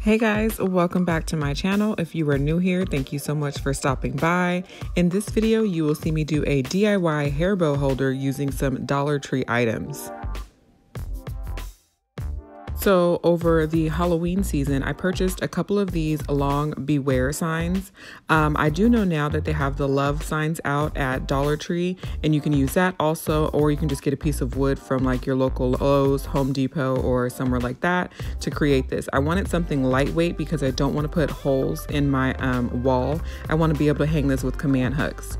Hey guys, welcome back to my channel. If you are new here, thank you so much for stopping by. In this video, you will see me do a DIY hair bow holder using some Dollar Tree items. So over the Halloween season, I purchased a couple of these long beware signs. I do know now that they have the love signs out at Dollar Tree, and you can use that also, or you can just get a piece of wood from like your local Lowe's, Home Depot, or somewhere like that to create this. I wanted something lightweight because I don't want to put holes in my wall. I want to be able to hang this with command hooks.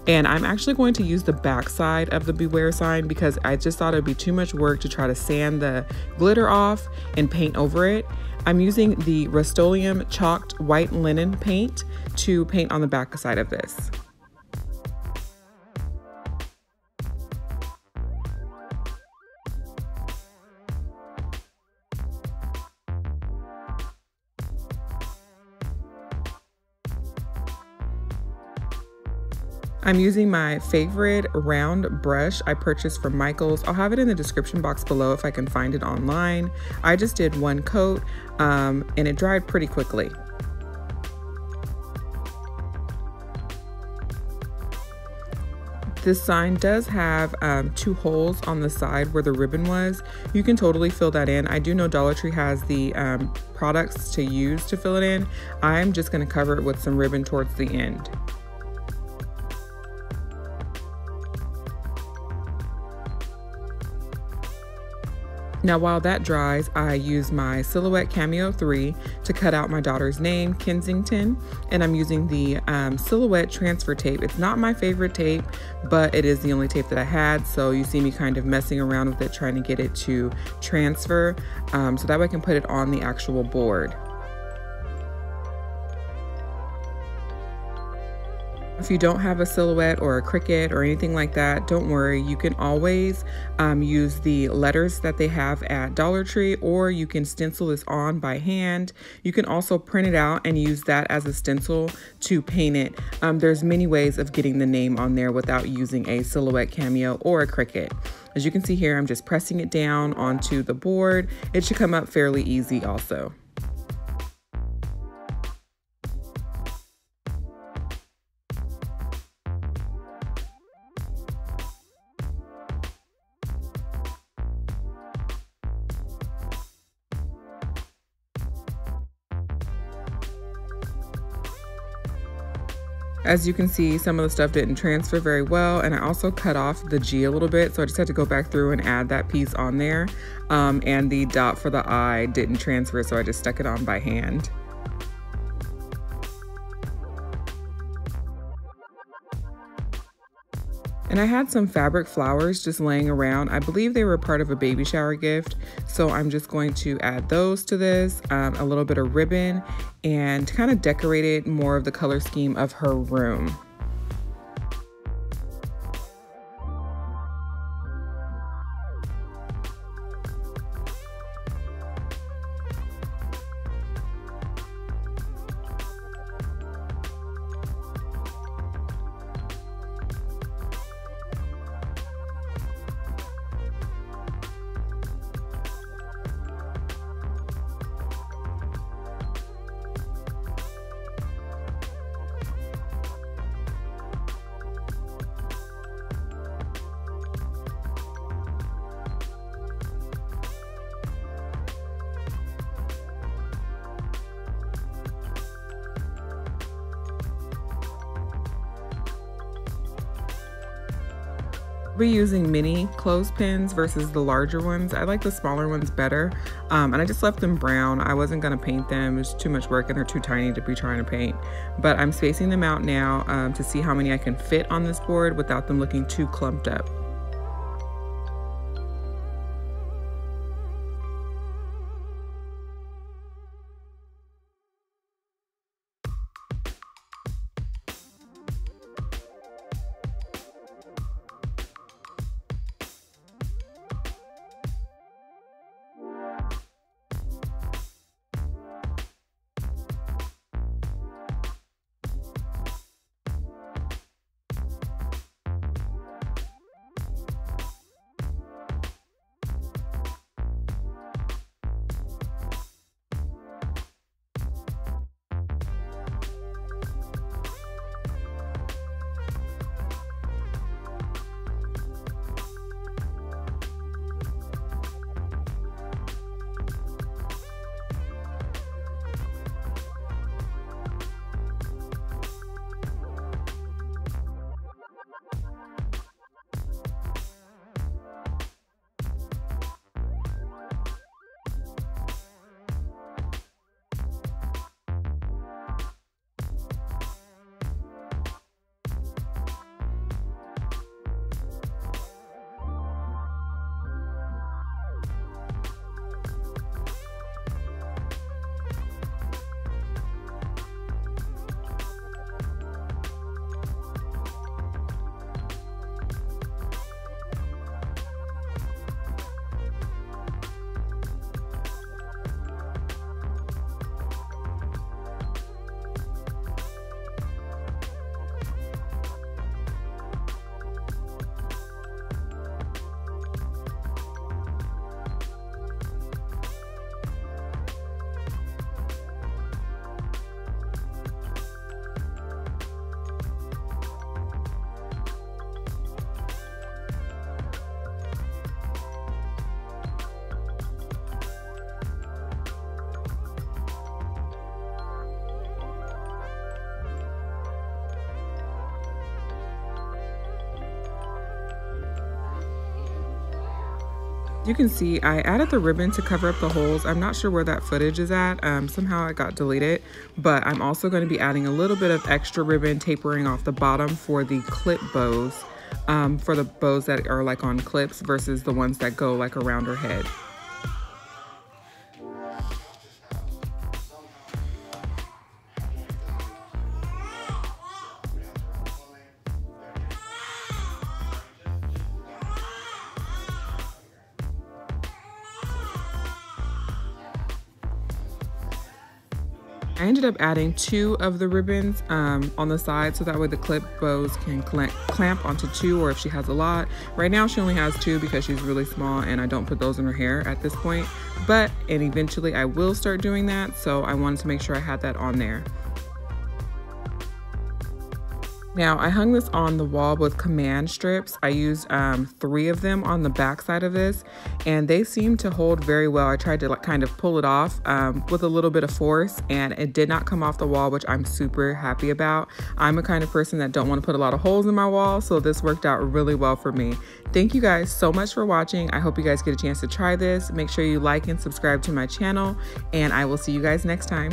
And I'm actually going to use the back side of the beware sign because I just thought it'd be too much work to try to sand the glitter off and paint over it. I'm using the Rustoleom chalked white linen paint to paint on the back side of this. I'm using my favorite round brush I purchased from Michael's. I'll have it in the description box below if I can find it online. I just did one coat and it dried pretty quickly. This sign does have 2 holes on the side where the ribbon was. You can totally fill that in. I do know Dollar Tree has the products to use to fill it in. I'm just going to cover it with some ribbon towards the end. Now while that dries, I use my Silhouette Cameo 3 to cut out my daughter's name, Kensington, and I'm using the Silhouette transfer tape. It's not my favorite tape, but it is the only tape that I had, so you see me kind of messing around with it, trying to get it to transfer, so that way I can put it on the actual board. If you don't have a Silhouette or a Cricut or anything like that, don't worry. You can always use the letters that they have at Dollar Tree, or you can stencil this on by hand. You can also print it out and use that as a stencil to paint it. There's many ways of getting the name on there without using a Silhouette Cameo or a Cricut. As you can see here, I'm just pressing it down onto the board. It should come up fairly easy also. As you can see, some of the stuff didn't transfer very well, and I also cut off the G a little bit, so I just had to go back through and add that piece on there. And the dot for the eye didn't transfer, so I just stuck it on by hand. And I had some fabric flowers just laying around. I believe they were part of a baby shower gift. So I'm just going to add those to this, a little bit of ribbon, and kind of decorate it more of the color scheme of her room. We're using mini clothespins versus the larger ones. I like the smaller ones better, and I just left them brown. I wasn't gonna paint them. It was too much work and they're too tiny to be trying to paint. But I'm spacing them out now to see how many I can fit on this board without them looking too clumped up. You can see I added the ribbon to cover up the holes. I'm not sure where that footage is at. Somehow it got deleted, but I'm also going to be adding a little bit of extra ribbon tapering off the bottom for the clip bows, for the bows that are like on clips versus the ones that go like around her head. I ended up adding 2 of the ribbons on the side so that way the clip bows can clamp onto 2, or if she has a lot. Right now she only has 2 because she's really small and I don't put those in her hair at this point. And eventually I will start doing that, so I wanted to make sure I had that on there. Now I hung this on the wall with command strips. I used 3 of them on the back side of this, and they seem to hold very well. I tried to like kind of pull it off with a little bit of force, and it did not come off the wall, which I'm super happy about. I'm a kind of person that don't want to put a lot of holes in my wall, so this worked out really well for me. Thank you guys so much for watching. I hope you guys get a chance to try this. Make sure you like and subscribe to my channel, and I will see you guys next time.